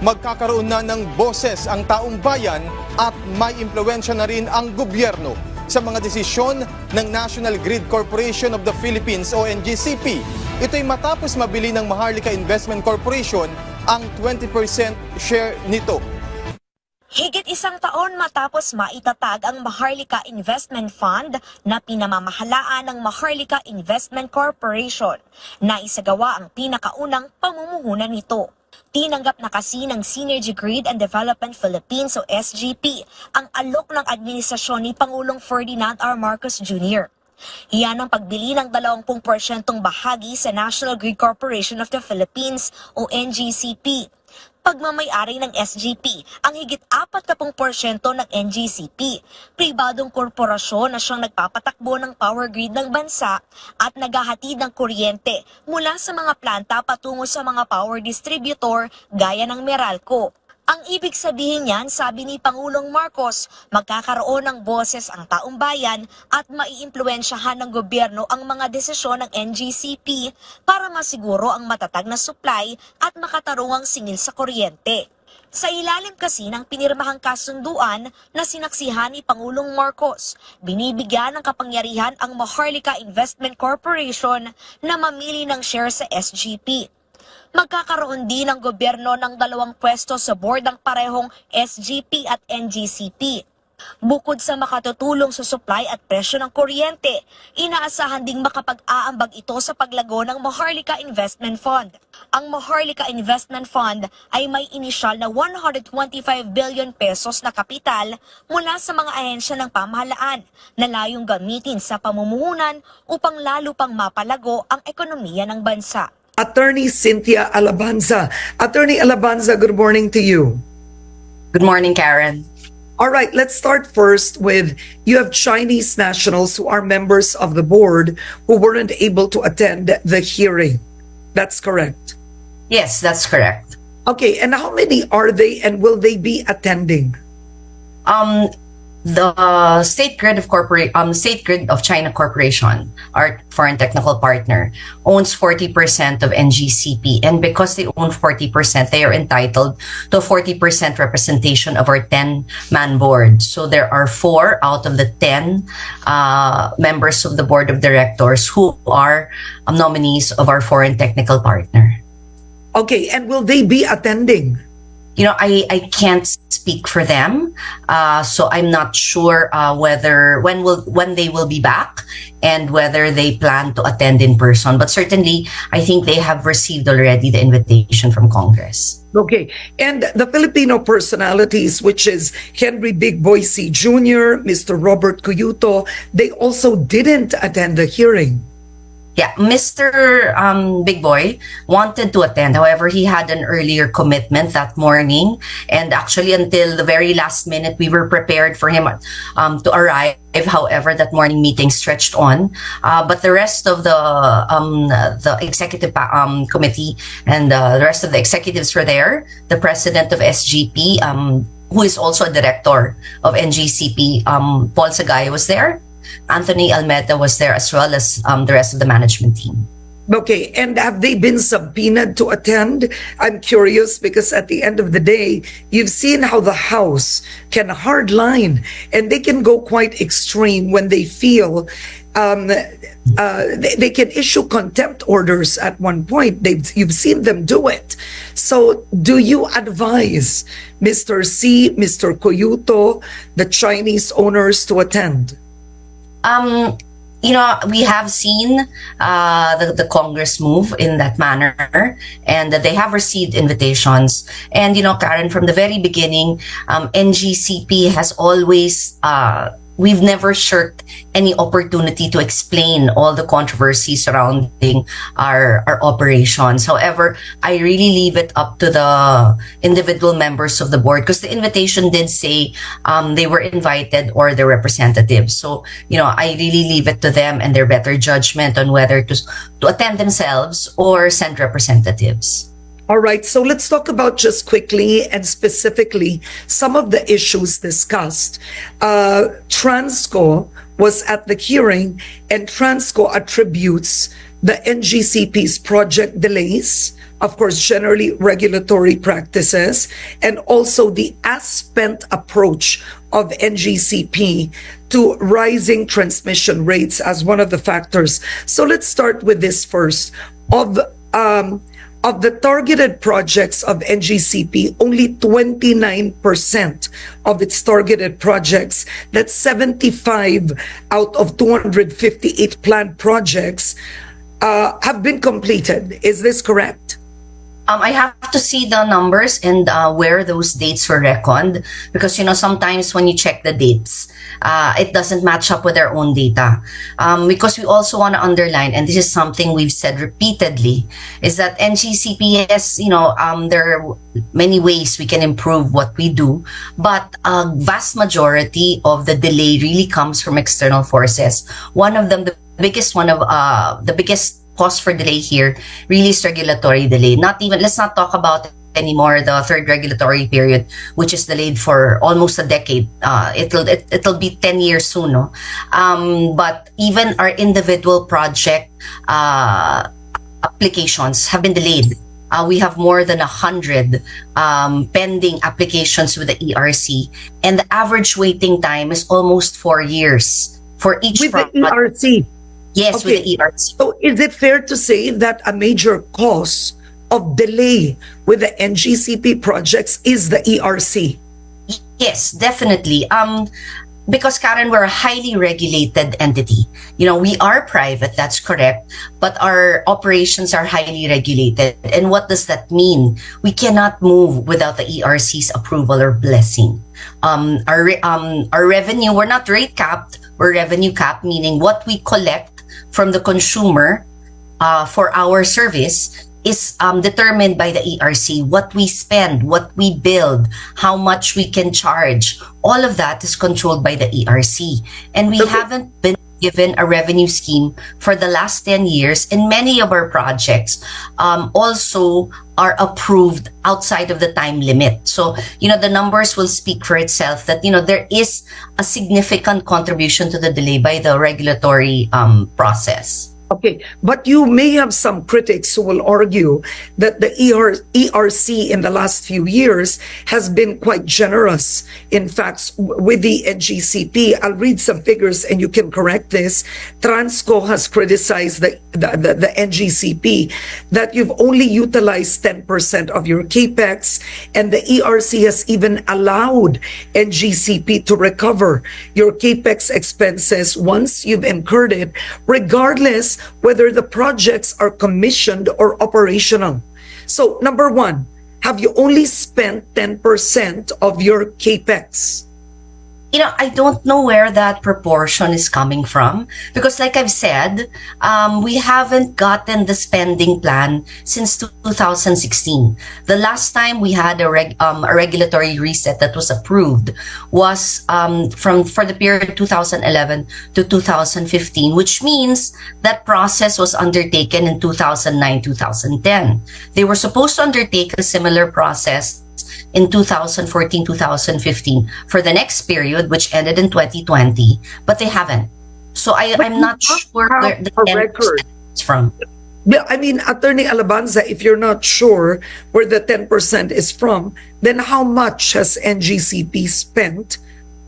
magkakaroon na ng boses ang taong bayan at may impluwensya na rin ang gobyerno sa mga desisyon ng National Grid Corporation of the Philippines o NGCP. Ito'y matapos mabili ng Maharlika Investment Corporation ang 20% share nito. Higit isang taon matapos maitatag ang Maharlika Investment Fund na pinamamahalaan ng Maharlika Investment Corporation na isagawa ang pinakaunang pamumuhunan nito. Tinanggap na kasi ng Synergy Grid and Development Philippines o SGP ang alok ng administrasyon ni Pangulong Ferdinand R. Marcos Jr. Iyan ang pagbili ng 20% bahagi sa National Grid Corporation of the Philippines o NGCP. Pagmamay-ari ng SGP ang higit 40% ng NGCP, pribadong korporasyon na siyang nagpapatakbo ng power grid ng bansa at naghahatid ng kuryente mula sa mga planta patungo sa mga power distributor gaya ng Meralco. Ang ibig sabihin niyan, sabi ni Pangulong Marcos, magkakaroon ng boses ang taong bayan at maiimpluwensyahan ng gobyerno ang mga desisyon ng NGCP para masiguro ang matatag na supply at makatarungang singil sa kuryente. Sa ilalim kasi ng pinirmahang kasunduan na sinaksihan ni Pangulong Marcos, binibigyan ng kapangyarihan ang Maharlika Investment Corporation na mamili ng share sa SGP. Magkakaroon din ng gobyerno ng 2 pwesto sa board ng parehong SGP at NGCP. Bukod sa makatutulong sa supply at presyo ng kuryente, inaasahan ding makapag-aambag ito sa paglago ng Maharlika Investment Fund. Ang Maharlika Investment Fund ay may inisyal na 125 billion pesos na kapital mula sa mga ahensya ng pamahalaan na layong gamitin sa pamumuhunan upang lalo pang mapalago ang ekonomiya ng bansa. Attorney Cynthia Alabanza. Attorney Alabanza, good morning to you. Good morning, Karen. All right, let's start first with, you have Chinese nationals who are members of the board who weren't able to attend the hearing. That's correct? Yes, that's correct. Okay, and how many are they and will they be attending? The State Grid of China Corporation, our foreign technical partner, owns 40% of NGCP, and because they own 40%, they are entitled to 40% representation of our 10-man board. So there are 4 out of the 10 members of the board of directors who are nominees of our foreign technical partner. Okay, and will they be attending? You know, I can't speak for them, so I'm not sure when they will be back and whether they plan to attend in person. But certainly, I think they have received already the invitation from Congress. Okay, and the Filipino personalities, which is Henry Big Boy C. Jr., Mr. Robert Cuyuto, they also didn't attend the hearing. Yeah, Mr. Big Boy wanted to attend. However, he had an earlier commitment that morning. And actually, until the very last minute, we were prepared for him to arrive. However, that morning meeting stretched on. But the rest of the executive committee and the rest of the executives were there. The president of SGP, who is also a director of NGCP, Paul Sagay, was there. Anthony Almeda was there, as well as the rest of the management team. Okay, and have they been subpoenaed to attend? I'm curious because at the end of the day, you've seen how the House can hardline and they can go quite extreme when they feel they can issue contempt orders at one point. You've seen them do it. So do you advise Mr. C, Mr. Cuyuto, the Chinese owners to attend? You know, we have seen the Congress move in that manner, and they have received invitations. And, you know, Karen, from the very beginning, NGCP has always we've never shirked any opportunity to explain all the controversy surrounding our operations. However, I really leave it up to the individual members of the board, because the invitation did say they were invited or their representatives. So, you know, I really leave it to them and their better judgment on whether to attend themselves or send representatives. All right, so let's talk about just quickly and specifically some of the issues discussed. Transco was at the hearing, and Transco attributes the NGCP's project delays of course, generally regulatory practices, and also the as-spent approach of NGCP to rising transmission rates as one of the factors. So let's start with this first. Of the targeted projects of NGCP, only 29% of its targeted projects, that's 75 out of 258 planned projects, have been completed. Is this correct? I have to see the numbers and where those dates were reckoned, because sometimes when you check the dates, it doesn't match up with their own data. Because we also want to underline, and this is something we've said repeatedly, is that NGCPS, there are many ways we can improve what we do, but a vast majority of the delay really comes from external forces. One of them, the biggest cause for delay here really is regulatory delay. Let's not talk about anymore the third regulatory period, which is delayed for almost a decade. It'll be 10 years soon, no? But even our individual project applications have been delayed. We have more than 100 pending applications with the ERC, and the average waiting time is almost 4 years for each With project. the ERC? Yes, Okay. with the ERC. So is it fair to say that a major cause of delay with the NGCP projects is the ERC? Yes, definitely. Because Karen, we're a highly regulated entity. We are private, that's correct, but our operations are highly regulated. And what does that mean? We cannot move without the ERC's approval or blessing. Our revenue, we're not rate capped, we're revenue capped, meaning what we collect from the consumer for our service is determined by the ERC. What we spend, what we build, how much we can charge, all of that is controlled by the ERC. And we haven't been given a revenue scheme for the last 10 years, and many of our projects also are approved outside of the time limit. So, the numbers will speak for itself that, there is a significant contribution to the delay by the regulatory process. Okay, but you may have some critics who will argue that the ERC in the last few years has been quite generous. In fact, with the NGCP, I'll read some figures and you can correct this. Transco has criticized the NGCP that you've only utilized 10% of your capex, and the ERC has even allowed NGCP to recover your capex expenses once you've incurred it, regardless whether the projects are commissioned or operational. So, number one, have you only spent 10% of your capex? I don't know where that proportion is coming from, because like I've said, we haven't gotten the spending plan since 2016. The last time we had a regulatory reset that was approved was for the period 2011 to 2015, which means that process was undertaken in 2009, 2010. They were supposed to undertake a similar process in 2014, 2015 for the next period, which ended in 2020, but they haven't. So I'm not sure where the 10% is from. Yeah, I mean, Attorney Alabanza, if you're not sure where the 10% is from, then how much has NGCP spent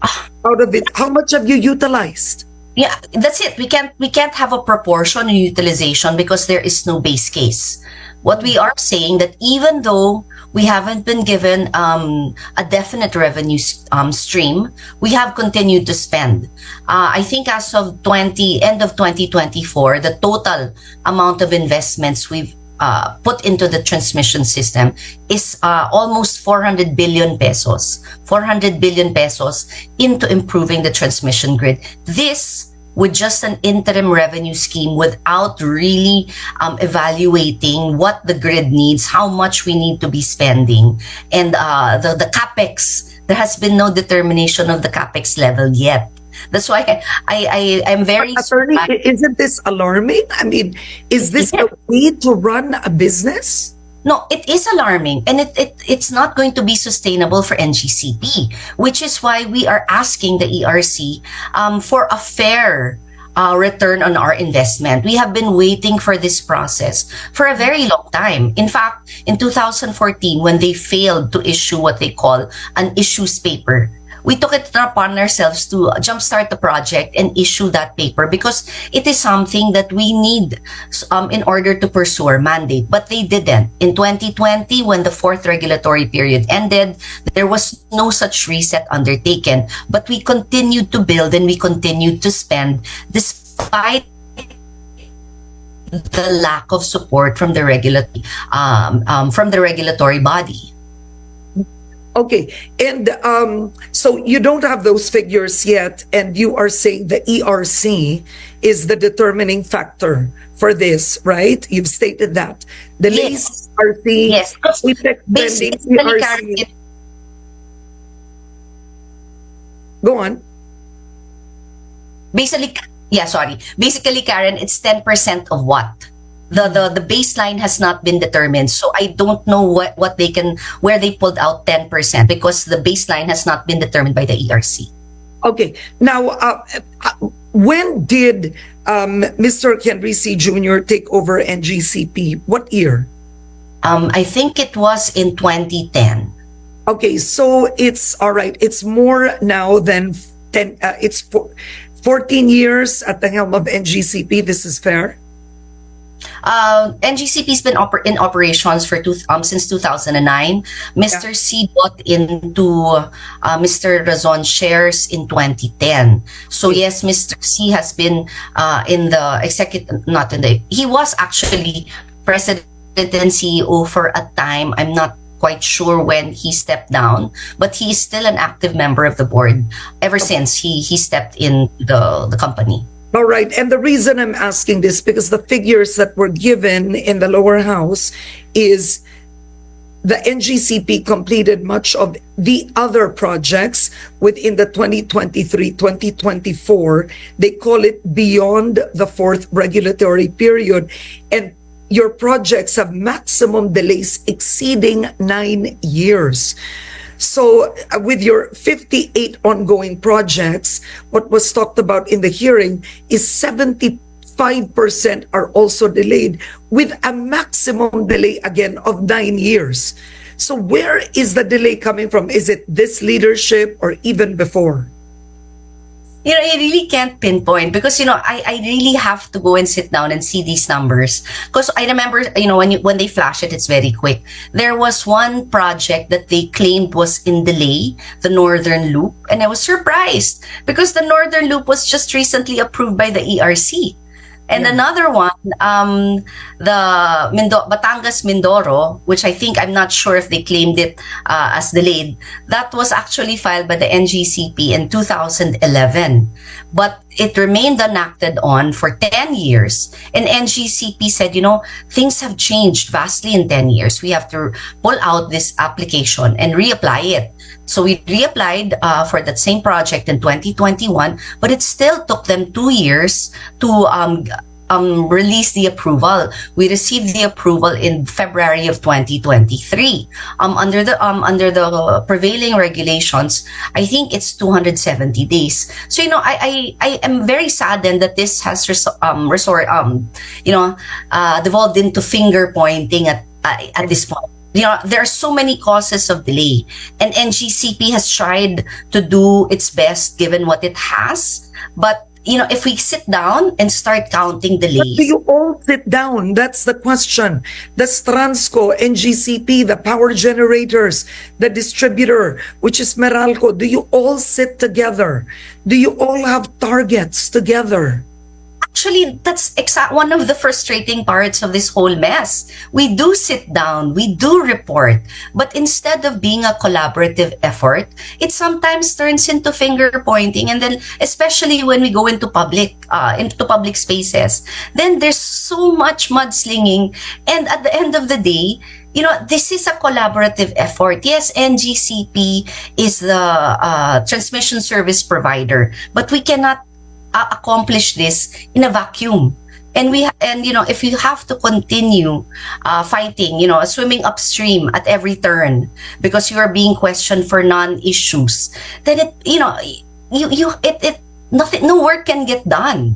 out of it? How much have you utilized? Yeah, that's it. We can't have a proportion in utilization because there is no base case. What we are saying that even though we haven't been given a definite revenue stream, we have continued to spend. I think as of end of 2024, the total amount of investments we've put into the transmission system is almost 400 billion pesos. 400 billion pesos into improving the transmission grid. This with just an interim revenue scheme without really evaluating what the grid needs, how much we need to be spending. And the CAPEX, there has been no determination of the CAPEX level yet. That's why I'm very... Attorney, isn't this alarming? I mean, is this a way to run a business? No, it is alarming, and it's not going to be sustainable for NGCP, which is why we are asking the ERC for a fair return on our investment. We have been waiting for this process for a very long time. In fact, in 2014, when they failed to issue what they call an issues paper, we took it upon ourselves to jumpstart the project and issue that paper because it is something that we need in order to pursue our mandate. But they didn't. In 2020, when the fourth regulatory period ended, there was no such reset undertaken. But we continued to build and we continued to spend despite the lack of support from the regulatory body. Okay, and so you don't have those figures yet, and you are saying the ERC is the determining factor for this, right? You've stated that. The Yes. ERC, Yes, because effect spending, basically, Karen, ERC. Go on. Basically, Karen, it's 10% of what? The baseline has not been determined. So I don't know where they pulled out 10% because the baseline has not been determined by the ERC. Okay, now, when did Mr. Henry C. Jr. take over NGCP? What year? I think it was in 2010. Okay, so it's all right. It's more now than 10. 14 years at the helm of NGCP. This is fair. NGCP's been in operations for since 2009. Mr. C bought into Mr. Razon's shares in 2010. So yes, Mr. C has been in the executive, not in the. He was actually president and CEO for a time. I'm not quite sure when he stepped down, but he is still an active member of the board ever since he stepped in the company. All right. And the reason I'm asking this, because the figures that were given in the lower house is the NGCP completed much of the other projects within the 2023-2024. They call it beyond the fourth regulatory period. And your projects have maximum delays exceeding 9 years. So with your 58 ongoing projects, what was talked about in the hearing is 75% are also delayed with a maximum delay again of 9 years. So where is the delay coming from? Is it this leadership or even before? I really can't pinpoint because, I really have to go and sit down and see these numbers. Because I remember, when they flash it, it's very quick. There was one project that they claimed was in delay, the Northern Loop. And I was surprised because the Northern Loop was just recently approved by the ERC. And another one, the Batangas Mindoro, which I'm not sure if they claimed it as delayed, that was actually filed by the NGCP in 2011. But it remained enacted on for 10 years. And NGCP said, things have changed vastly in 10 years. We have to pull out this application and reapply it. So we reapplied for that same project in 2021, but it still took them 2 years to release the approval. We received the approval in February of 2023. Under the prevailing regulations, I think it's 270 days. So I am very saddened that this has devolved into finger pointing at this point. There are so many causes of delay, and NGCP has tried to do its best given what it has. But if we sit down and start counting delays, but do you all sit down? That's the question. The Transco, NGCP, the power generators, the distributor, which is Meralco, do you all sit together? Do you all have targets together? Actually, that's one of the frustrating parts of this whole mess. We do sit down, we do report, but instead of being a collaborative effort, it sometimes turns into finger pointing. And then, especially when we go into public spaces, then there's so much mudslinging. And at the end of the day, this is a collaborative effort. Yes, NGCP is the transmission service provider, but we cannot accomplish this in a vacuum. And if you have to continue fighting, swimming upstream at every turn because you are being questioned for non-issues, then no work can get done.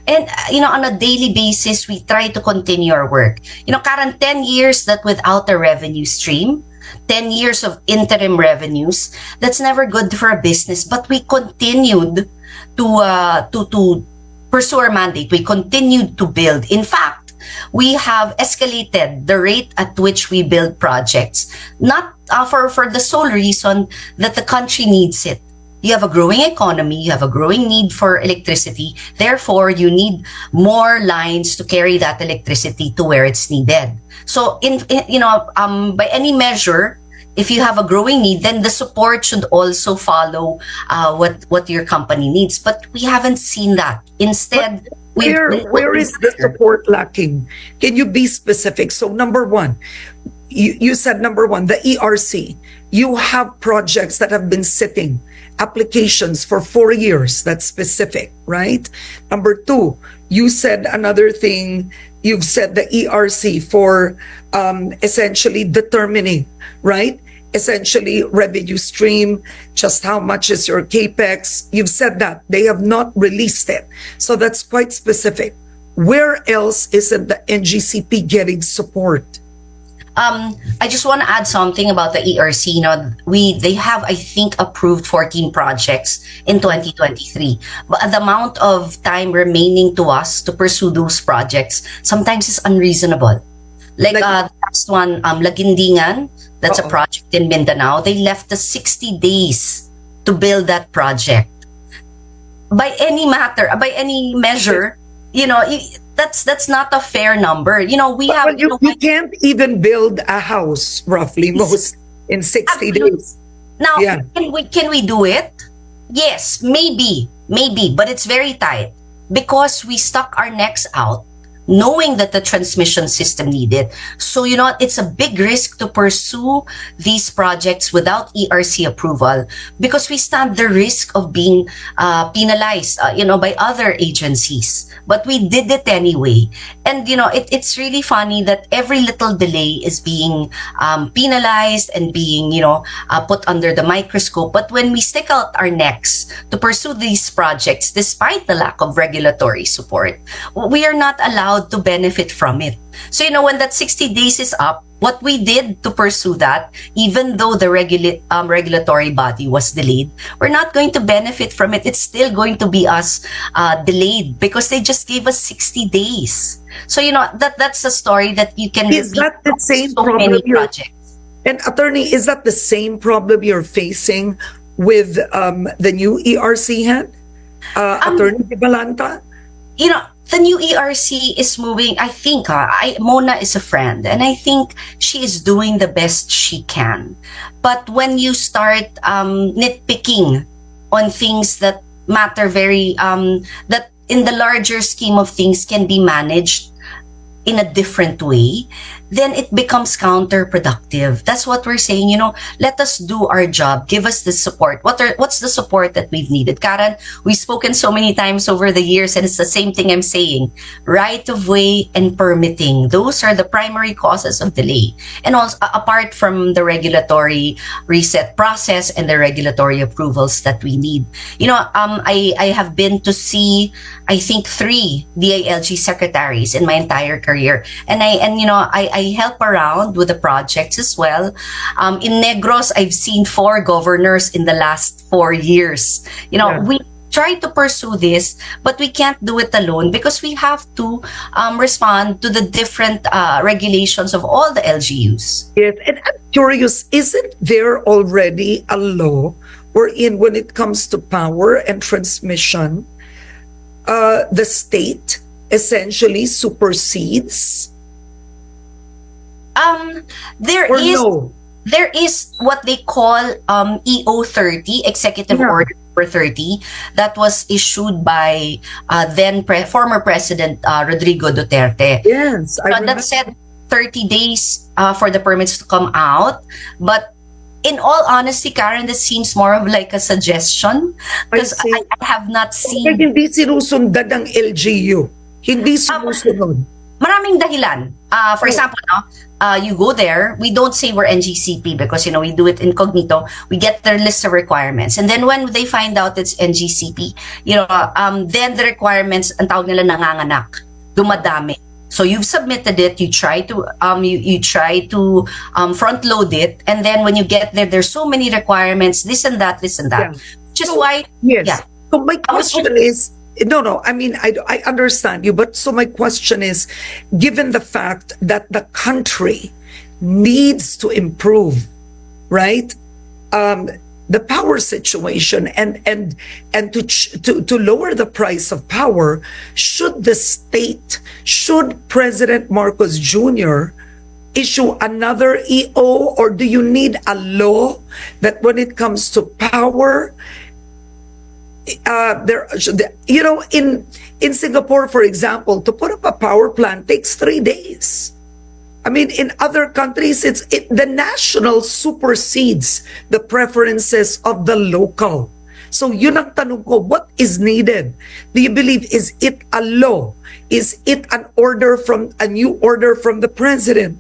And, on a daily basis, we try to continue our work. Karen, 10 years that without a revenue stream, 10 years of interim revenues, that's never good for a business. But we continued to pursue our mandate. We continued to build. In fact, we have escalated the rate at which we build projects, not for the sole reason that the country needs it. You have a growing economy, you have a growing need for electricity. Therefore, you need more lines to carry that electricity to where it's needed. So, by any measure, if you have a growing need, then the support should also follow what your company needs. But we haven't seen that. Instead, where is the support lacking? Can you be specific? So, number one, you said number one, the ERC. You have projects that have been sitting, applications for 4 years. That's specific, right? Number two, you said another thing. You've said the ERC for essentially determining, right? Essentially revenue stream, just how much is your capex. You've said that. They have not released it. So that's quite specific. Where else isn't the NGCP getting support? I just want to add something about the ERC. They have, I think, approved 14 projects in 2023. But the amount of time remaining to us to pursue those projects sometimes is unreasonable. Like the last one, Lagindingan, that's a project in Mindanao. They left us 60 days to build that project. By any measure, that's not a fair number. You can't even build a house roughly most in 60 days. Now, can we do it? Yes, maybe, but it's very tight because we stuck our necks out knowing that the transmission system needed. So, it's a big risk to pursue these projects without ERC approval because we stand the risk of being penalized, by other agencies. But we did it anyway. And, it's really funny that every little delay is being penalized and being, put under the microscope. But when we stick out our necks to pursue these projects, despite the lack of regulatory support, we are not allowed to benefit from it. So, when that 60 days is up, what we did to pursue that, even though the regulatory body was delayed, we're not going to benefit from it. It's still going to be us delayed because they just gave us 60 days. So, that's a story that you can Is that the same so problem many projects. And attorney, is that the same problem you're facing with the new ERC head? Attorney Balanta? The new ERC is moving. I think Mona is a friend, and I think she is doing the best she can. But when you start nitpicking on things that matter that in the larger scheme of things can be managed in a different way, then it becomes counterproductive. That's what we're saying, let us do our job. Give us the support. What's the support that we've needed? Karen, we've spoken so many times over the years, and it's the same thing I'm saying. Right of way and permitting. Those are the primary causes of delay. And also, apart from the regulatory reset process and the regulatory approvals that we need. I have been to see, I think, 3 DILG secretaries in my entire career. And I help around with the projects as well. In Negros, I've seen 4 governors in the last 4 years. We try to pursue this, but we can't do it alone because we have to respond to the different regulations of all the LGUs. Yes, and I'm curious, isn't there already a law wherein when it comes to power and transmission, the state essentially supersedes? There is what they call EO 30, Executive Order number 30, that was issued by former President Rodrigo Duterte. Yes, that said 30 days for the permits to come out, but in all honesty, Karen, this seems more of like a suggestion because I have not seen. Hindi sinusundan ng LGU. Hindi sinusunod. Maraming dahilan. For example, you go there. We don't say we're NGCP because, we do it incognito. We get their list of requirements. And then when they find out it's NGCP, then the requirements, ang tawag nila nanganganak, dumadami. So you've submitted it, you try to front load it, and then when you get there, there's so many requirements, this and that. Yeah. Which is why, Yes. yeah. So my question is, no, I mean, I understand you, but so my question is, given the fact that the country needs to improve, right? The power situation and to lower the price of power, should President Marcos Jr. issue another EO, or do you need a law that when it comes to power, in Singapore, for example, to put up a power plant takes 3 days. I mean, in other countries, the national supersedes the preferences of the local. So yun ang tanong ko, what is needed? Do you believe, is it a law? Is it a new order from the president?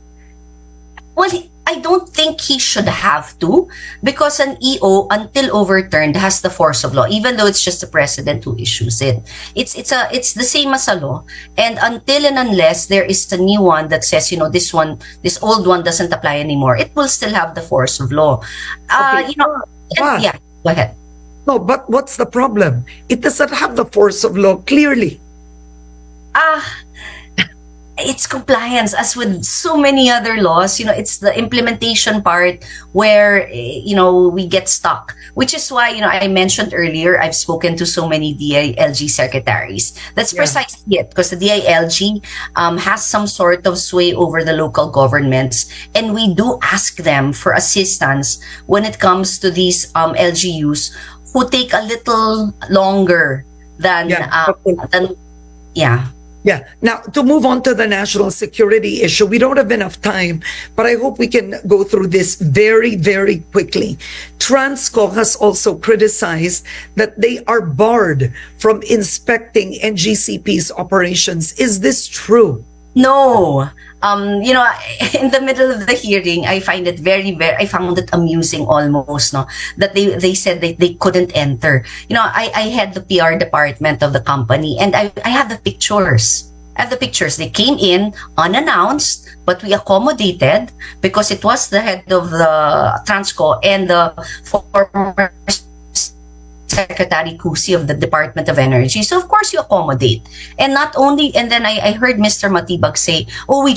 Well, I don't think he should have to, because an EO, until overturned, has the force of law, even though it's just the president who issues it. It's the same as a law, and until and unless there is a new one that says, this old one doesn't apply anymore, it will still have the force of law. Okay. Yeah, go ahead. No, but what's the problem? It doesn't have the force of law, clearly. It's compliance, as with so many other laws. It's the implementation part where we get stuck, which is why I mentioned earlier, I've spoken to so many DILG secretaries. That's precisely it, because the DILG has some sort of sway over the local governments, and we do ask them for assistance when it comes to these LGUs who take a little longer than Yeah. Now, to move on to the national security issue, we don't have enough time, but I hope we can go through this very, very quickly. Transco has also criticized that they are barred from inspecting NGCP's operations. Is this true? No. In the middle of the hearing, I found it amusing almost, that they said that they couldn't enter. I had the PR department of the company, and I have the pictures. They came in unannounced, but we accommodated because it was the head of the Transco and the former Secretary Cusi of the Department of Energy. So of course you accommodate. And not only, and then I heard Mr. Matibag say, we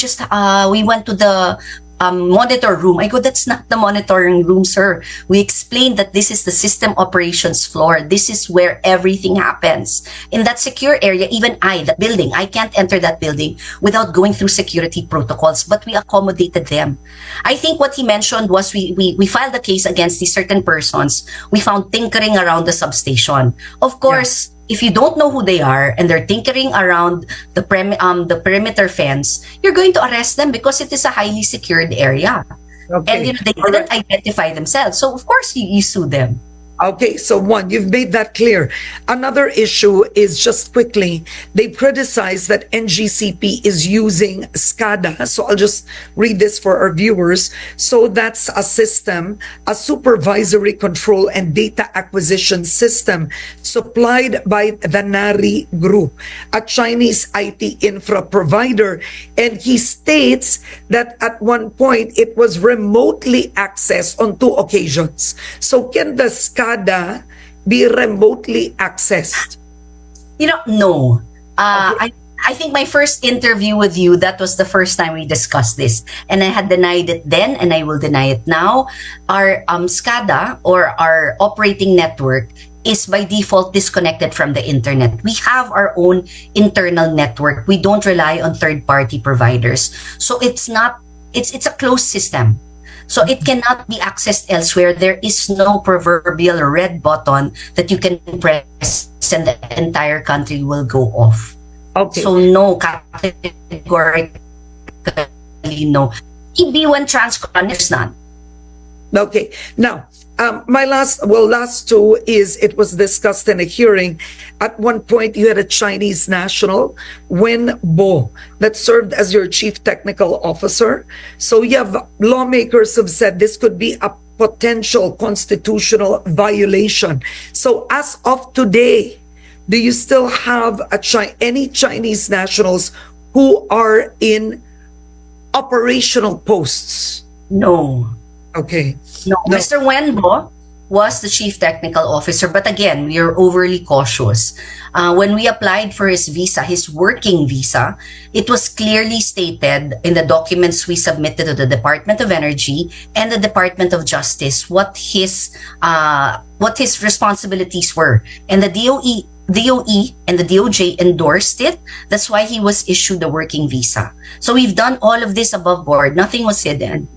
went to the monitor room. I go, that's not the monitoring room, sir. We explained that this is the system operations floor. This is where everything happens. In that secure area, even that building, I can't enter that building without going through security protocols, but we accommodated them. I think what he mentioned was we filed a case against these certain persons. We found tinkering around the substation. Of course, if you don't know who they are and they're tinkering around the perimeter fence, you're going to arrest them because it is a highly secured area. Okay. And they didn't identify themselves. So of course you sue them. Okay, so one, you've made that clear. Another issue is, just quickly, they criticize that NGCP is using SCADA. So I'll just read this for our viewers. So that's a system, a supervisory control and data acquisition system supplied by the NARI Group, a Chinese IT infra provider. And he states that at one point it was remotely accessed on 2 occasions. So can the SCADA be remotely accessed? No. Okay. I think my first interview with you, that was the first time we discussed this. And I had denied it then, and I will deny it now. Our SCADA, or our operating network, is by default disconnected from the internet. We have our own internal network. We don't rely on third-party providers. So it's a closed system. So it cannot be accessed elsewhere. There is no proverbial red button that you can press and the entire country will go off. Okay. So no, categorically no. EB1 Transcon, there's none. Okay. Now, my last two is it was discussed in a hearing. At one point, you had a Chinese national, Wen Bo, that served as your chief technical officer. So you have lawmakers have said this could be a potential constitutional violation. So as of today, do you still have any Chinese nationals who are in operational posts? No. Okay. No, Mr. Wenbo was the chief technical officer, but again, we are overly cautious. When we applied for his visa, his working visa, it was clearly stated in the documents we submitted to the Department of Energy and the Department of Justice what his responsibilities were, and the DOE and the DOJ endorsed it. That's why he was issued a working visa. So we've done all of this above board. Nothing was hidden.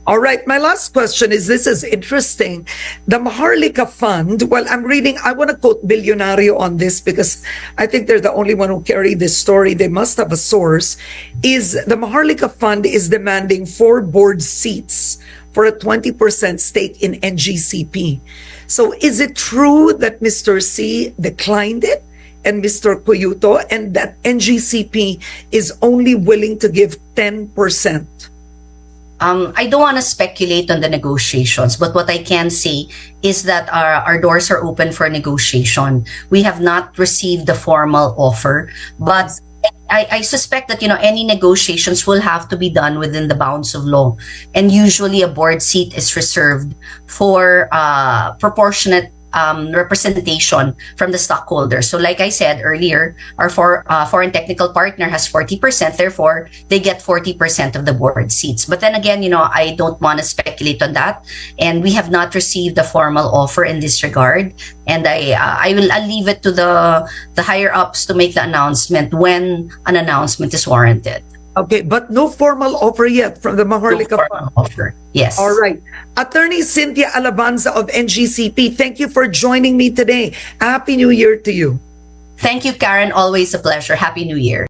All right. My last question is, this is interesting. The Maharlika Fund, well, I'm reading, I want to quote Billionario on this because I think they're the only one who carried this story. They must have a source. Is the Maharlika Fund is demanding 4 board seats for a 20% stake in NGCP. So is it true that Mr. C declined it and Mr. Cuyuto, and that NGCP is only willing to give 10%? I don't want to speculate on the negotiations, but what I can say is that our doors are open for negotiation. We have not received the formal offer, but I suspect that, any negotiations will have to be done within the bounds of law. And usually a board seat is reserved for proportionate representation from the stockholders. So like I said earlier, our foreign technical partner has 40%, therefore they get 40% of the board seats. But then again, I don't want to speculate on that, and we have not received a formal offer in this regard. And I'll leave it to the higher ups to make the announcement when an announcement is warranted. Okay, but no formal offer yet from the Maharlika Fund. Offer. Yes. All right. Attorney Cynthia Alabanza of NGCP, thank you for joining me today. Happy New Year to you. Thank you, Karen. Always a pleasure. Happy New Year.